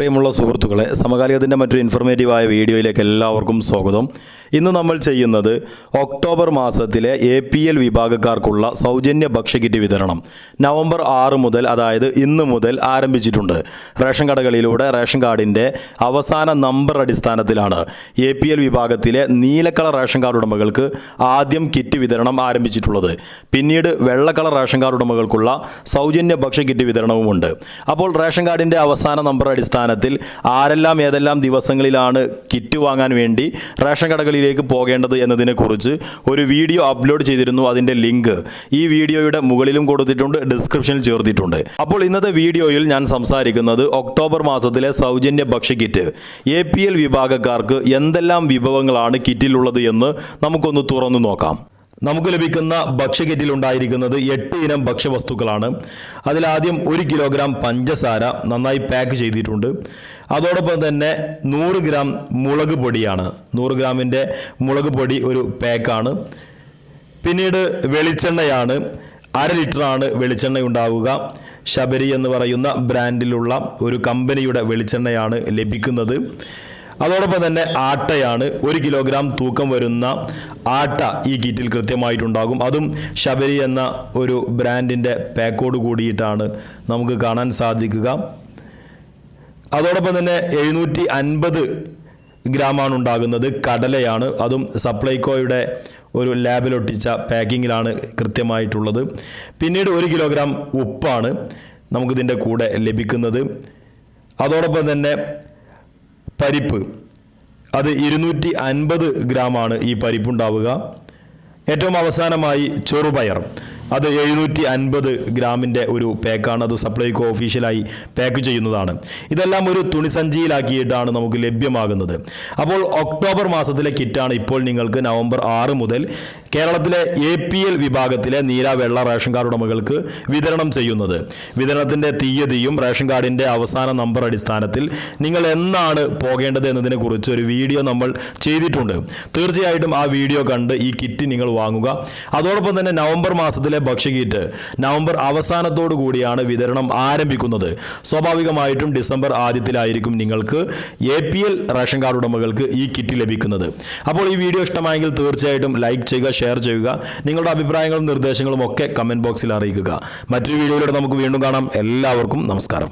പ്രിയമുള്ള സുഹൃത്തുക്കളെ, സമകാലികത്തിൻ്റെ മറ്റൊരു ഇൻഫർമേറ്റീവായ വീഡിയോയിലേക്ക് എല്ലാവർക്കും സ്വാഗതം. ഇന്ന് നമ്മൾ ചെയ്യുന്നത് ഒക്ടോബർ മാസത്തിലെ APL വിഭാഗക്കാർക്കുള്ള സൗജന്യ ഭക്ഷ്യക്കിറ്റ് വിതരണം നവംബർ 6 മുതൽ, അതായത് ഇന്ന് മുതൽ ആരംഭിച്ചിട്ടുണ്ട്. റേഷൻ കടകളിലൂടെ റേഷൻ കാർഡിൻ്റെ അവസാന നമ്പർ അടിസ്ഥാനത്തിലാണ് APL വിഭാഗത്തിലെ നീല കളർ റേഷൻ കാർഡ് ഉടമകൾക്ക് ആദ്യം കിറ്റ് വിതരണം ആരംഭിച്ചിട്ടുള്ളത്. പിന്നീട് വെള്ള കളർ റേഷൻ കാർഡ് ഉടമകൾക്കുള്ള സൗജന്യ ഭക്ഷ്യക്കിറ്റ് വിതരണവുമുണ്ട്. അപ്പോൾ റേഷൻ കാർഡിൻ്റെ അവസാന നമ്പർ അടിസ്ഥാനത്തിൽ ആരെല്ലാം ഏതെല്ലാം ദിവസങ്ങളിലാണ് കിറ്റ് വാങ്ങാൻ വേണ്ടി റേഷൻ കടകളിലേക്ക് പോകേണ്ടത് എന്നതിനെക്കുറിച്ച് ഒരു വീഡിയോ അപ്ലോഡ് ചെയ്തിരുന്നു. അതിൻ്റെ ലിങ്ക് ഈ വീഡിയോയുടെ മുകളിലും കൊടുത്തിട്ടുണ്ട്, ഡിസ്ക്രിപ്ഷനിൽ ചേർത്തിട്ടുണ്ട്. അപ്പോൾ ഇന്നത്തെ വീഡിയോയിൽ ഞാൻ സംസാരിക്കുന്നത് ഒക്ടോബർ മാസത്തിലെ സൗജന്യ ഭക്ഷ്യക്കിറ്റ് APL വിഭാഗക്കാർക്ക് എന്തെല്ലാം വിഭവങ്ങളാണ് കിറ്റിലുള്ളത് എന്ന് നമുക്കൊന്ന് തുറന്നു നോക്കാം. നമുക്ക് ലഭിക്കുന്ന ഭക്ഷ്യക്കിറ്റിൽ ഉണ്ടായിരിക്കുന്നത് 8 ഇനം ഭക്ഷ്യവസ്തുക്കളാണ്. അതിലാദ്യം 1 കിലോഗ്രാം പഞ്ചസാര നന്നായി പാക്ക് ചെയ്തിട്ടുണ്ട്. അതോടൊപ്പം തന്നെ 100 ഗ്രാം മുളക് പൊടിയാണ്. 100 ഗ്രാമിൻ്റെ മുളക് പൊടി ഒരു പാക്കാണ്. പിന്നീട് വെളിച്ചെണ്ണയാണ്. 1/2 ലിറ്ററാണ് വെളിച്ചെണ്ണ ഉണ്ടാവുക. ശബരി എന്ന് പറയുന്ന ബ്രാൻഡിലുള്ള ഒരു കമ്പനിയുടെ വെളിച്ചെണ്ണയാണ് ലഭിക്കുന്നത്. അതോടൊപ്പം തന്നെ ആട്ടയാണ്. 1 കിലോഗ്രാം തൂക്കം വരുന്ന ആട്ട ഈ കിറ്റിൽ കൃത്യമായിട്ടുണ്ടാകും. അതും ശബരി എന്ന ഒരു ബ്രാൻഡിൻ്റെ പാക്കോട് കൂടിയിട്ടാണ് നമുക്ക് കാണാൻ സാധിക്കുക. അതോടൊപ്പം തന്നെ 750 ഗ്രാമാണ് ഉണ്ടാകുന്നത്. കടലയാണ്. അതും സപ്ലൈകോയുടെ ഒരു ലാബിലൊട്ടിച്ച പാക്കിങ്ങിലാണ് കൃത്യമായിട്ടുള്ളത്. പിന്നീട് 1 കിലോഗ്രാം ഉപ്പാണ് നമുക്കിതിൻ്റെ കൂടെ ലഭിക്കുന്നത്. അതോടൊപ്പം തന്നെ പരിപ്പ്, അത് 250 ഗ്രാമാണ് ഈ പരിപ്പുണ്ടാവുക. ഏറ്റവും അവസാനമായി ചെറുപയർ, അത് 750 ഗ്രാമിൻ്റെ ഒരു പാക്കാണ്. അത് സപ്ലൈകോ ഒഫീഷ്യലായി പാക്ക് ചെയ്യുന്നതാണ്. ഇതെല്ലാം ഒരു തുണിസഞ്ചിയിലാക്കിയിട്ടാണ് നമുക്ക് ലഭ്യമാകുന്നത്. അപ്പോൾ ഒക്ടോബർ മാസത്തിലെ കിറ്റാണ് ഇപ്പോൾ നിങ്ങൾക്ക് നവംബർ 6 മുതൽ കേരളത്തിലെ APL വിഭാഗത്തിലെ നീല വെള്ള റേഷൻ കാർഡ് ഉടമകൾക്ക് വിതരണം ചെയ്യുന്നത്. വിതരണത്തിൻ്റെ തീയതിയും റേഷൻ കാർഡിൻ്റെ അവസാന നമ്പർ അടിസ്ഥാനത്തിൽ നിങ്ങൾ എന്നാണ് പോകേണ്ടത് എന്നതിനെക്കുറിച്ച് ഒരു വീഡിയോ നമ്മൾ ചെയ്തിട്ടുണ്ട്. തീർച്ചയായിട്ടും ആ വീഡിയോ കണ്ട് ഈ കിറ്റ് നിങ്ങൾ വാങ്ങുക. അതോടൊപ്പം തന്നെ നവംബർ മാസത്തിലെ ഭക്ഷ്യക്കിറ്റ് നവംബർ അവസാനത്തോടു കൂടിയാണ് വിതരണം ആരംഭിക്കുന്നത്. സ്വാഭാവികമായിട്ടും ഡിസംബർ ആദ്യത്തിലായിരിക്കും നിങ്ങൾക്ക് APL റേഷൻ കാർഡ് ഉടമകൾക്ക് ഈ കിറ്റ് ലഭിക്കുന്നത്. അപ്പോൾ ഈ വീഡിയോ ഇഷ്ടമായെങ്കിൽ തീർച്ചയായിട്ടും ലൈക്ക് ചെയ്യുക, ഷെയർ ചെയ്യുക. നിങ്ങളുടെ അഭിപ്രായങ്ങളും നിർദ്ദേശങ്ങളും ഒക്കെ കമൻറ്റ് ബോക്സിൽ അറിയിക്കുക. മറ്റൊരു വീഡിയോയിലൂടെ നമുക്ക് വീണ്ടും കാണാം. എല്ലാവർക്കും നമസ്കാരം.